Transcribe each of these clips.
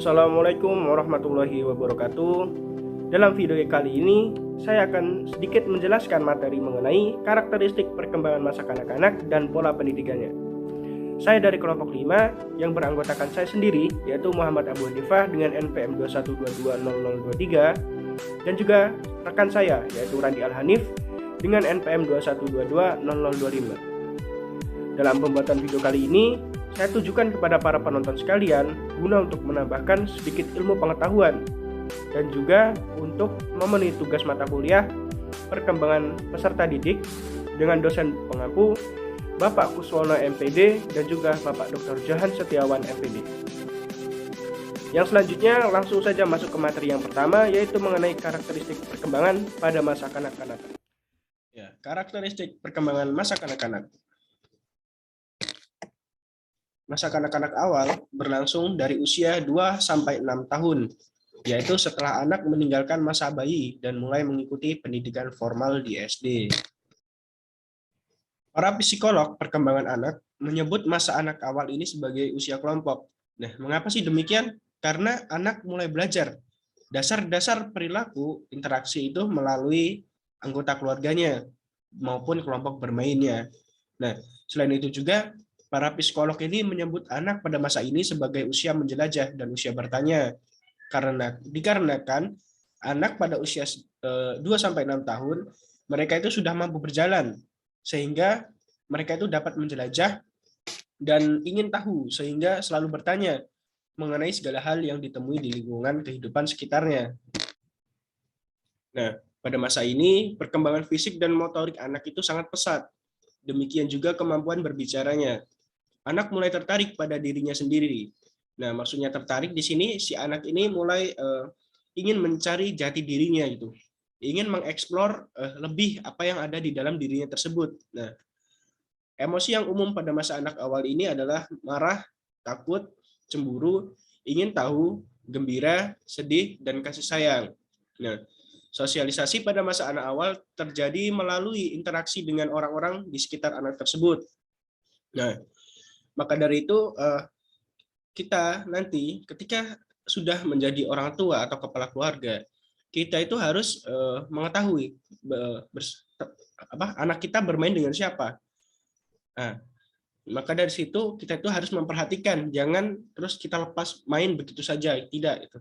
Assalamualaikum warahmatullahi wabarakatuh. Dalam video kali ini, saya akan sedikit menjelaskan materi mengenai karakteristik perkembangan masa kanak-kanak dan pola pendidikannya. Saya dari kelompok 5 yang beranggotakan saya sendiri, yaitu Muhammad Abu Hanifah dengan NPM 21220023, dan juga rekan saya, yaitu Randi Al-Hanif dengan NPM 21220025. Dalam pembuatan video kali ini, saya tujukan kepada para penonton sekalian guna untuk menambahkan sedikit ilmu pengetahuan dan juga untuk memenuhi tugas mata kuliah perkembangan peserta didik dengan dosen pengampu Bapak Kuswono MPD dan juga Bapak Dr. Johan Setiawan MPD. Yang selanjutnya langsung saja masuk ke materi yang pertama, yaitu mengenai karakteristik perkembangan pada masa kanak-kanak. Ya, karakteristik perkembangan masa kanak-kanak. Masa kanak-kanak awal berlangsung dari usia 2-6 tahun, yaitu setelah anak meninggalkan masa bayi dan mulai mengikuti pendidikan formal di SD. Para psikolog perkembangan anak menyebut masa anak awal ini sebagai usia kelompok. Nah, mengapa sih demikian? Karena anak mulai belajar dasar-dasar perilaku interaksi itu melalui anggota keluarganya maupun kelompok bermainnya. Nah, selain itu juga para psikolog ini menyebut anak pada masa ini sebagai usia menjelajah dan usia bertanya. Dikarenakan anak pada usia 2-6 tahun, mereka itu sudah mampu berjalan, sehingga mereka itu dapat menjelajah dan ingin tahu, sehingga selalu bertanya mengenai segala hal yang ditemui di lingkungan kehidupan sekitarnya. Nah, pada masa ini, perkembangan fisik dan motorik anak itu sangat pesat. Demikian juga kemampuan berbicaranya. Anak mulai tertarik pada dirinya sendiri. Nah, maksudnya tertarik di sini, si anak ini mulai ingin mencari jati dirinya gitu. Ingin mengeksplor lebih apa yang ada di dalam dirinya tersebut. Nah, emosi yang umum pada masa anak awal ini adalah marah, takut, cemburu, ingin tahu, gembira, sedih, dan kasih sayang. Nah, sosialisasi pada masa anak awal terjadi melalui interaksi dengan orang-orang di sekitar anak tersebut. Nah, maka dari itu kita nanti ketika sudah menjadi orang tua atau kepala keluarga, kita itu harus mengetahui anak kita bermain dengan siapa. Nah, maka dari situ kita itu harus memperhatikan, jangan terus kita lepas main begitu saja, tidak itu.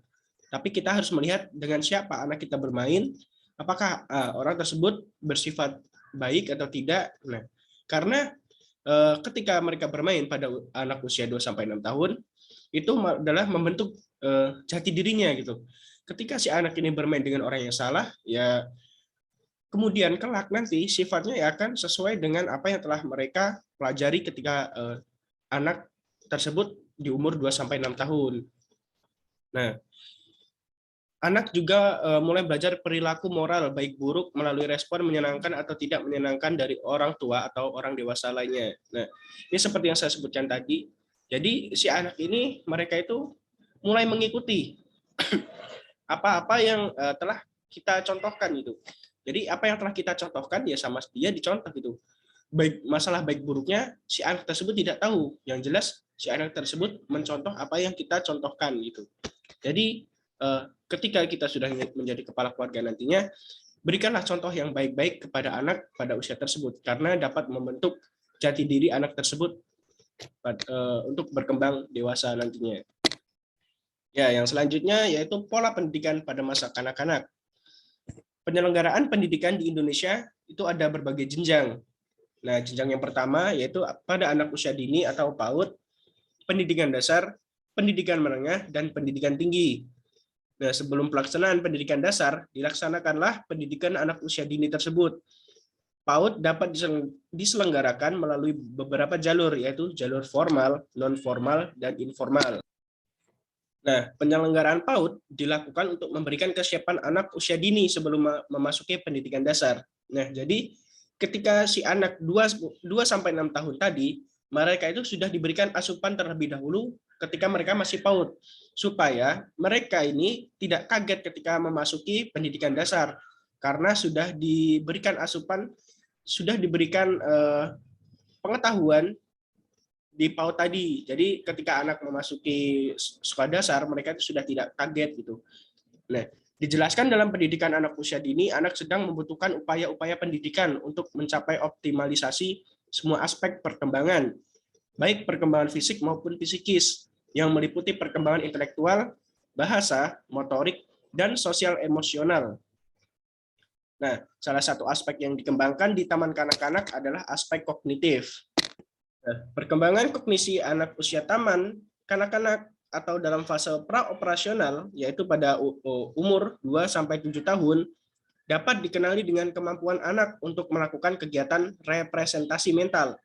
Tapi kita harus melihat dengan siapa anak kita bermain, apakah orang tersebut bersifat baik atau tidak. Nah, karena ketika mereka bermain pada anak usia 2-6 tahun, itu adalah membentuk jati dirinya gitu. Ketika si anak ini bermain dengan orang yang salah, ya kemudian kelak nanti sifatnya ya akan sesuai dengan apa yang telah mereka pelajari ketika anak tersebut di umur 2-6 tahun. Nah, anak juga mulai belajar perilaku moral baik buruk melalui respon menyenangkan atau tidak menyenangkan dari orang tua atau orang dewasa lainnya. Nah, ini seperti yang saya sebutkan tadi. Jadi si anak ini mereka itu mulai mengikuti apa-apa yang telah kita contohkan gitu. Jadi apa yang telah kita contohkan ya sama dia dicontoh gitu. Baik masalah baik buruknya si anak tersebut tidak tahu. Yang jelas si anak tersebut mencontoh apa yang kita contohkan gitu. Jadi ketika kita sudah menjadi kepala keluarga nantinya, berikanlah contoh yang baik-baik kepada anak pada usia tersebut, karena dapat membentuk jati diri anak tersebut untuk berkembang dewasa nantinya. Ya, yang selanjutnya yaitu pola pendidikan pada masa kanak-kanak. Penyelenggaraan pendidikan di Indonesia itu ada berbagai jenjang. Nah, jenjang yang pertama yaitu pada anak usia dini atau PAUD, pendidikan dasar, pendidikan menengah, dan pendidikan tinggi. Nah, sebelum pelaksanaan pendidikan dasar, dilaksanakanlah pendidikan anak usia dini tersebut. PAUD dapat diselenggarakan melalui beberapa jalur, yaitu jalur formal, non-formal, dan informal. Nah, penyelenggaraan PAUD dilakukan untuk memberikan kesiapan anak usia dini sebelum memasuki pendidikan dasar. Nah, jadi ketika si anak 2-6 tahun tadi, mereka itu sudah diberikan asupan terlebih dahulu ketika mereka masih PAUD, supaya mereka ini tidak kaget ketika memasuki pendidikan dasar, karena sudah diberikan asupan, sudah diberikan pengetahuan di PAUD tadi. Jadi ketika anak memasuki sekolah dasar, mereka itu sudah tidak kaget gitu. Nah, dijelaskan dalam pendidikan anak usia dini, anak sedang membutuhkan upaya-upaya pendidikan untuk mencapai optimalisasi semua aspek perkembangan, baik perkembangan fisik maupun psikis, yang meliputi perkembangan intelektual, bahasa, motorik, dan sosial emosional. Nah, salah satu aspek yang dikembangkan di taman kanak-kanak adalah aspek kognitif. Nah, perkembangan kognisi anak usia taman kanak-kanak atau dalam fase praoperasional, yaitu pada umur 2-7 tahun, dapat dikenali dengan kemampuan anak untuk melakukan kegiatan representasi mental.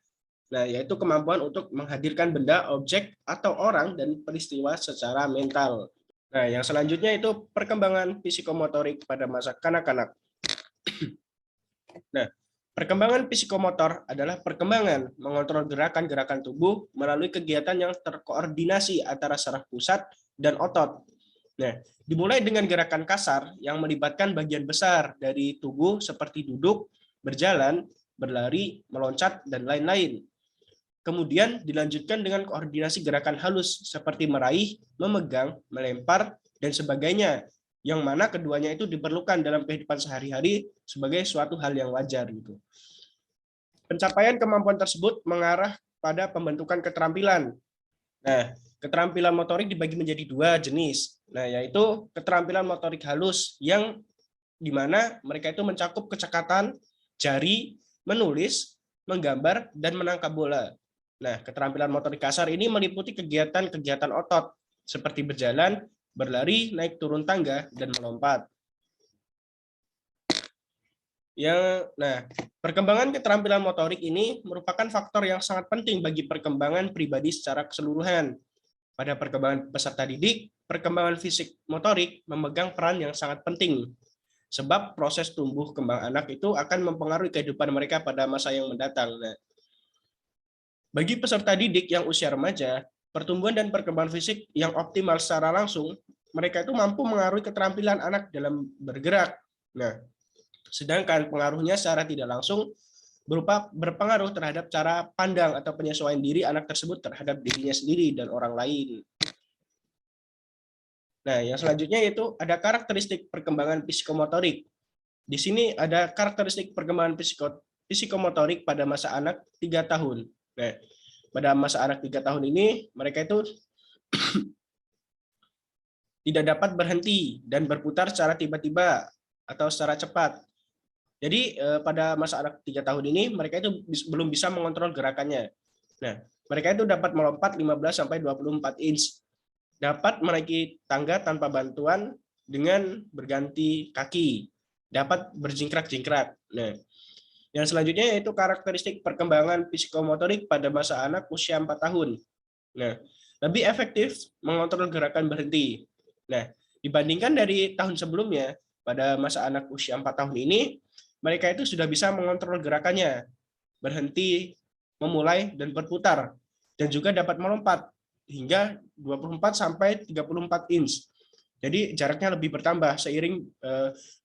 Nah, yaitu kemampuan untuk menghadirkan benda, objek, atau orang dan peristiwa secara mental. Nah, yang selanjutnya itu perkembangan psikomotorik pada masa kanak-kanak. Nah, perkembangan psikomotor adalah perkembangan mengontrol gerakan-gerakan tubuh melalui kegiatan yang terkoordinasi antara saraf pusat dan otot. Nah, dimulai dengan gerakan kasar yang melibatkan bagian besar dari tubuh seperti duduk, berjalan, berlari, meloncat, dan lain-lain. Kemudian dilanjutkan dengan koordinasi gerakan halus seperti meraih, memegang, melempar, dan sebagainya, yang mana keduanya itu diperlukan dalam kehidupan sehari-hari sebagai suatu hal yang wajar gitu. Pencapaian kemampuan tersebut mengarah pada pembentukan keterampilan. Nah, keterampilan motorik dibagi menjadi dua jenis. Nah, yaitu keterampilan motorik halus yang dimana mereka itu mencakup kecekatan jari, menulis, menggambar, dan menangkap bola. Nah, keterampilan motorik kasar ini meliputi kegiatan-kegiatan otot seperti berjalan, berlari, naik turun tangga, dan melompat. Nah, perkembangan keterampilan motorik ini merupakan faktor yang sangat penting bagi perkembangan pribadi secara keseluruhan. Pada perkembangan peserta didik, perkembangan fisik motorik memegang peran yang sangat penting. Sebab proses tumbuh kembang anak itu akan mempengaruhi kehidupan mereka pada masa yang mendatang. Nah, bagi peserta didik yang usia remaja, pertumbuhan dan perkembangan fisik yang optimal secara langsung, mereka itu mampu mengaruhi keterampilan anak dalam bergerak. Nah, sedangkan pengaruhnya secara tidak langsung berupa berpengaruh terhadap cara pandang atau penyesuaian diri anak tersebut terhadap dirinya sendiri dan orang lain. Nah, yang selanjutnya yaitu ada karakteristik perkembangan psikomotorik. Di sini ada karakteristik perkembangan psikomotorik pada masa anak 3 tahun. Nah, pada masa anak 3 tahun ini, mereka itu tidak dapat berhenti dan berputar secara tiba-tiba atau secara cepat. Jadi pada masa anak 3 tahun ini mereka itu belum bisa mengontrol gerakannya. Nah, mereka itu dapat melompat 15-24 inch, dapat menaiki tangga tanpa bantuan dengan berganti kaki, dapat berjingkrak-jingkrak. Nah, yang selanjutnya yaitu karakteristik perkembangan psikomotorik pada masa anak usia 4 tahun. Nah, lebih efektif mengontrol gerakan berhenti. Nah, dibandingkan dari tahun sebelumnya, pada masa anak usia 4 tahun ini, mereka itu sudah bisa mengontrol gerakannya, berhenti, memulai, dan berputar, dan juga dapat melompat hingga 24-34 inch. Jadi jaraknya lebih bertambah seiring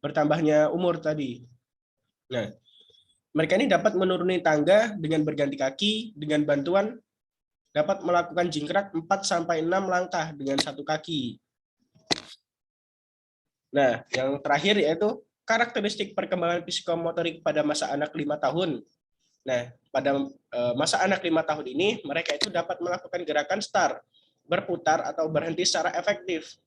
bertambahnya umur tadi. Nah, mereka ini dapat menuruni tangga dengan berganti kaki, dengan bantuan dapat melakukan jingkrak 4-6 langkah dengan satu kaki. Nah, yang terakhir yaitu karakteristik perkembangan psikomotorik pada masa anak 5 tahun. Nah, pada masa anak 5 tahun ini, mereka itu dapat melakukan gerakan start, berputar atau berhenti secara efektif.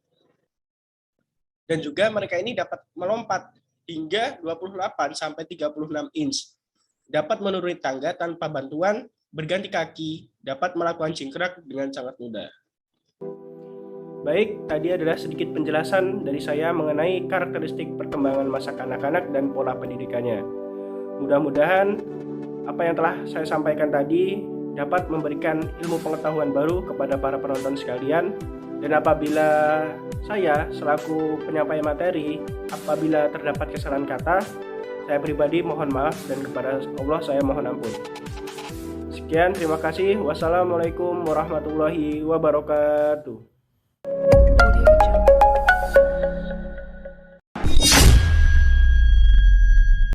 Dan juga mereka ini dapat melompat hingga 28-36 inch. Dapat menuruni tangga tanpa bantuan, berganti kaki, dapat melakukan jingkrak dengan sangat mudah. Baik, tadi adalah sedikit penjelasan dari saya mengenai karakteristik perkembangan masa kanak-kanak dan pola pendidikannya. Mudah-mudahan apa yang telah saya sampaikan tadi dapat memberikan ilmu pengetahuan baru kepada para penonton sekalian. Dan apabila saya selaku penyampai materi, apabila terdapat kesalahan kata, saya pribadi mohon maaf dan kepada Allah saya mohon ampun. Sekian, terima kasih. Wassalamualaikum warahmatullahi wabarakatuh.